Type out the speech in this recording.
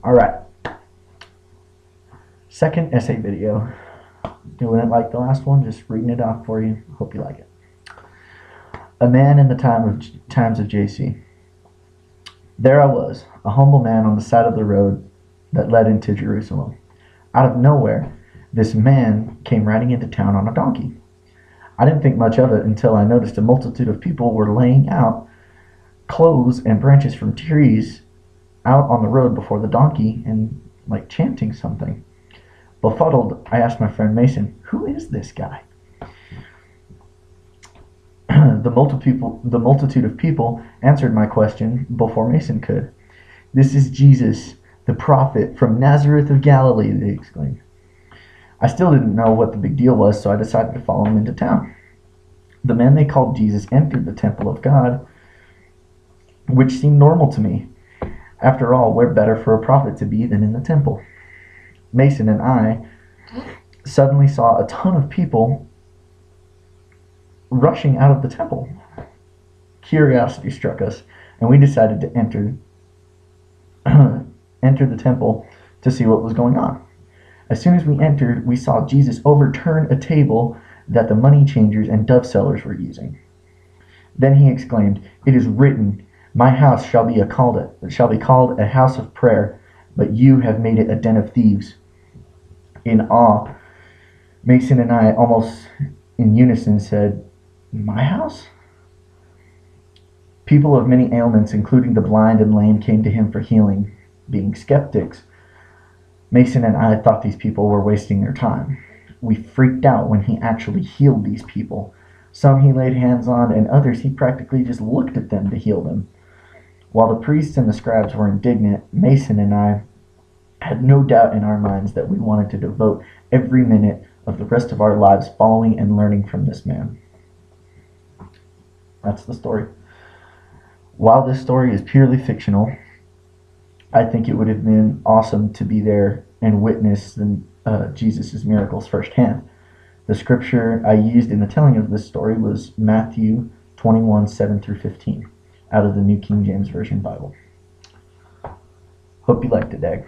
All right. Second essay video. Doing it like the last one, just reading it off for you. Hope you like it. A man in the times of JC. There I was, a humble man on the side of the road that led into Jerusalem. Out of nowhere, this man came riding into town on a donkey. I didn't think much of it until I noticed a multitude of people were laying out clothes and branches from trees out on the road before the donkey and like chanting something. Befuddled, I asked my friend Mason, "Who is this guy?" The multitude of people answered my question before Mason could. "This is Jesus, the prophet from Nazareth of Galilee," they exclaimed. I still didn't know what the big deal was, so I decided to follow him into town. The man they called Jesus entered the temple of God, which seemed normal to me. After all, where better for a prophet to be than in the temple? Mason and I suddenly saw a ton of people rushing out of the temple. Curiosity struck us, and we decided to enter the temple to see what was going on. As soon as we entered, we saw Jesus overturn a table that the money changers and dove sellers were using. Then he exclaimed, "It is written, my house shall be called a house of prayer, but you have made it a den of thieves." In awe, Mason and I, almost in unison, said, "My house?" People of many ailments, including the blind and lame, came to him for healing. Being skeptics, Mason and I thought these people were wasting their time. We freaked out when he actually healed these people. Some he laid hands on, and others he practically just looked at them to heal them. While the priests and the scribes were indignant, Mason and I had no doubt in our minds that we wanted to devote every minute of the rest of our lives following and learning from this man. That's the story. While this story is purely fictional, I think it would have been awesome to be there and witness Jesus' miracles firsthand. The scripture I used in the telling of this story was Matthew 21:7-15, out of the New King James Version Bible. Hope you liked it, Dag.